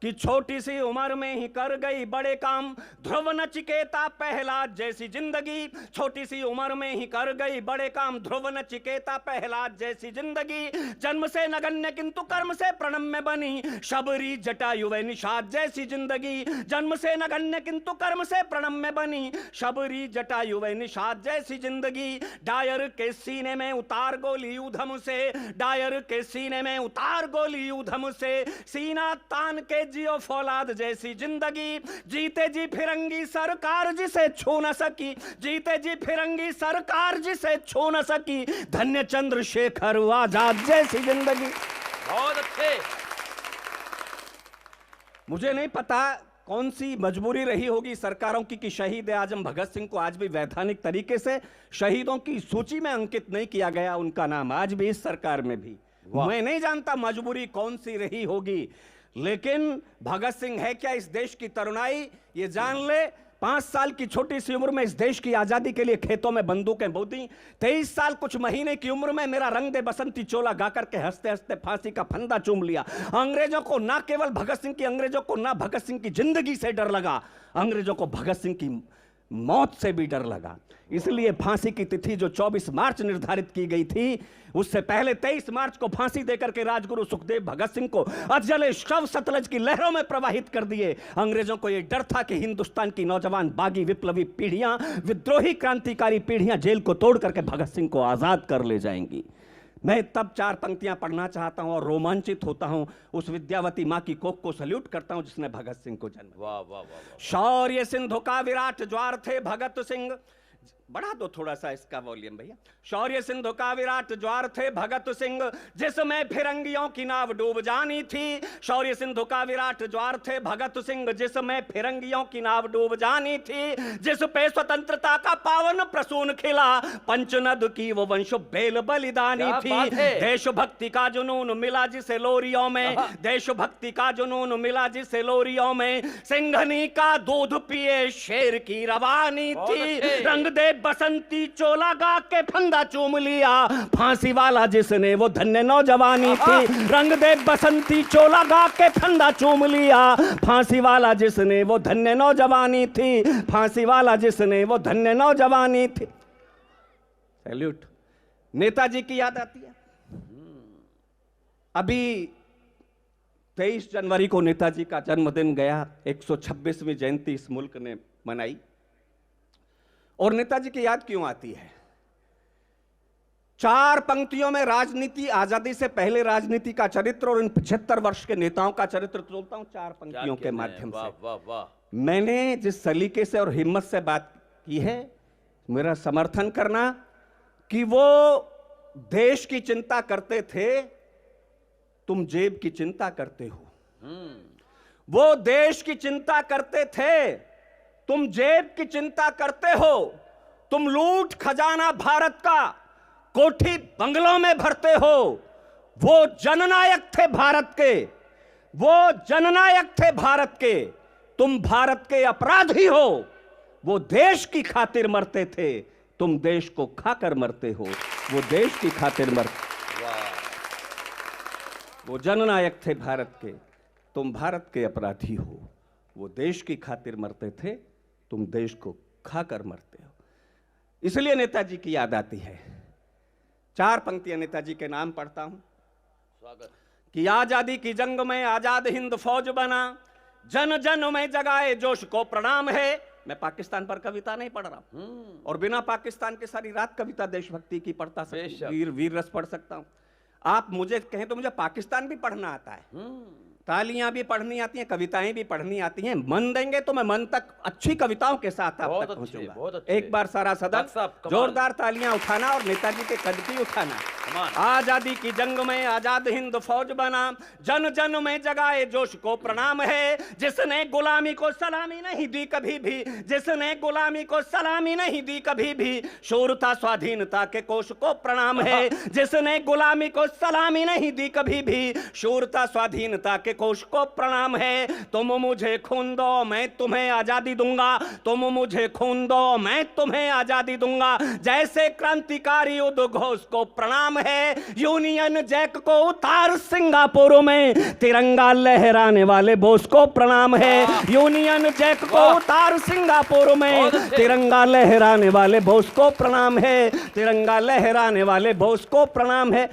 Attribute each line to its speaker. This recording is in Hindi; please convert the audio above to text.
Speaker 1: कि छोटी सी उम्र में ही कर गई बड़े काम, ध्रुव नचिकेता प्रहलाद जैसी जिंदगी। छोटी सी उम्र में ही कर गई बड़े काम, ध्रुव नचिकेता प्रहलाद जैसी जिंदगी। जन्म से नगण्य किंतु कर्म से प्रणम्य बनी, शबरी जटायु व निषाद जैसी जिंदगी। जन्म से नगण्य किंतु कर्म से प्रणम्य बनी, शबरी जटायु व निषाद जैसी जिंदगी। डायर के सीने में उतार गोली ऊधम से, डायर के सीने में उतार गोली ऊधम से, सीना तान के जियो फौलाद जैसी जिंदगी। जीते जी फिरंगी सरकार जिसे छू न सकी, जीते जी फिरंगी सरकार जिसे छू न सकी, धन्य चंद्रशेखर आजाद जैसी जिंदगी।
Speaker 2: बहुत अच्छे।
Speaker 1: मुझे नहीं पता कौन सी मजबूरी रही होगी सरकारों की कि शहीद आजम भगत सिंह को आज भी वैधानिक तरीके से शहीदों की सूची में अंकित नहीं किया गया, उनका नाम आज भी इस सरकार में भी। मैं नहीं जानता मजबूरी कौन सी रही होगी, लेकिन भगत सिंह है क्या इस देश की तरुणाई ये जान ले। 5 साल की छोटी सी उम्र में इस देश की आजादी के लिए खेतों में बंदूकें बोती। 23 साल कुछ महीने की उम्र में मेरा रंग दे बसंती चोला गाकर के हंसते हंसते फांसी का फंदा चूम लिया। अंग्रेजों को ना केवल भगत सिंह की, अंग्रेजों को ना भगत सिंह की जिंदगी से डर लगा, अंग्रेजों को भगत सिंह की मौत से भी डर लगा। इसलिए फांसी की तिथि जो 24 मार्च निर्धारित की गई थी, उससे पहले 23 मार्च को फांसी देकर के राजगुरु सुखदेव भगत सिंह को अजले शव सतलज की लहरों में प्रवाहित कर दिए। अंग्रेजों को यह डर था कि हिंदुस्तान की नौजवान बागी विप्लवी पीढ़ियां, विद्रोही क्रांतिकारी पीढ़ियां जेल को तोड़ करके भगत सिंह को आजाद कर ले जाएंगी। मैं तब 4 पंक्तियां पढ़ना चाहता हूं और रोमांचित होता हूं, उस विद्यावती मां की कोख को सल्यूट करता हूं जिसने भगत सिंह को जन्म।
Speaker 2: वाह वाह वाह।
Speaker 1: शौर्य सिंधु का विराट ज्वार थे भगत सिंह, बढ़ा दो थोड़ा सा इसका वॉल्यूम भैया। शौर्य सिंधु का विराट ज्वार थे भगत सिंह, जिसमें फिरंगियों की नाव डूब जानी थी। शौर्य सिंधु का विराट ज्वार थे भगत सिंह, जिसमें फिरंगियों की नाव डूब जानी थी। जिस पे स्वतंत्रता का पावन प्रसून खिला, पंचनद की वो वंश बेल बलिदानी थी। देशभक्ति का जुनून मिला जिसे लोरियों में, देशभक्ति का जुनून मिला जिसे लोरियों में, सिंघनी का दूध पिए शेर की रवानी थी। रंग दे बसंती चोला गा के फंदा चूम लिया, फांसी वाला जिसने वो धन्य नौजवानी थी। रंग दे बसंती चोला गा के फंदा चूम लिया, फांसी वाला जिसने वो धन्य नौजवानी थी, फांसी वाला जिसने वो धन्य नौजवानी थी। सैल्यूट। नेताजी की याद आती है। अभी 23 जनवरी को नेताजी का जन्मदिन गया, 126वीं जयंती इस मुल्क ने मनाई। और नेताजी की याद क्यों आती है? 4 पंक्तियों में राजनीति, आजादी से पहले राजनीति का चरित्र और इन 75 वर्ष के नेताओं का चरित्र तोड़ता हूं 4 पंक्तियों के माध्यम से।
Speaker 2: वाह वाह।
Speaker 1: मैंने जिस सलीके से और हिम्मत से बात की है, मेरा समर्थन करना कि वो देश की चिंता करते थे, तुम जेब की चिंता करते हो। वो देश की चिंता करते थे, तुम जेब की चिंता करते हो। तुम लूट खजाना भारत का कोठी बंगलों में भरते हो। वो जननायक थे भारत के, वो जननायक थे भारत के, तुम भारत के अपराधी हो। वो देश की खातिर मरते थे, तुम देश को खाकर मरते हो। वो देश की खातिर मरते, वो जननायक थे भारत के, तुम भारत के अपराधी हो। वो देश की खातिर मरते थे, तुम देश को खाकर मरते हो। इसलिए नेताजी की याद आती है। 4 पंक्तियां नेताजी के नाम पढ़ता हूं।
Speaker 2: स्वागत।
Speaker 1: कि आजादी की जंग में आजाद हिंद फौज बना, जन जन में जगाए जोश को प्रणाम है। मैं पाकिस्तान पर कविता नहीं पढ़ रहा हूं, और बिना पाकिस्तान के सारी रात कविता देशभक्ति की पढ़ता सकता, वीर रस पढ़ सकता हूं। आप मुझे कहें तो मुझे पाकिस्तान भी पढ़ना आता है, तालियां भी पढ़नी आती हैं, कविताएं भी पढ़नी आती हैं। मन देंगे तो मैं मन तक अच्छी कविताओं के साथ आप तक पहुंचूंगा। एक बार सारा सदन जोरदार तालियां उठाना और नेताजी के कद की उठाना। आजादी की जंग में आजाद हिंद फौज बना, जन जन में जगाए जोश को प्रणाम है। जिसने गुलामी को सलामी नहीं दी कभी भी, जिसने गुलामी को सलामी नहीं दी कभी भी, शूरता स्वाधीनता के कोश को प्रणाम है। जिसने गुलामी को सलामी नहीं दी कभी भी, शूरता स्वाधीनता के कोश को प्रणाम है। तुम मुझे खून दो मैं तुम्हें आजादी दूंगा, तुम मुझे खून दो मैं तुम्हें आजादी दूंगा। जैसे क्रांतिकारी उद्घोष को प्रणाम है, यूनियन जैक को उतार सिंगापुर में, तिरंगा लहराने वाले बोस को प्रणाम है। यूनियन जैक को उतार सिंगापुर में, तिरंगा लहराने वाले बोस को प्रणाम है, तिरंगा लहराने वाले बोस को प्रणाम है।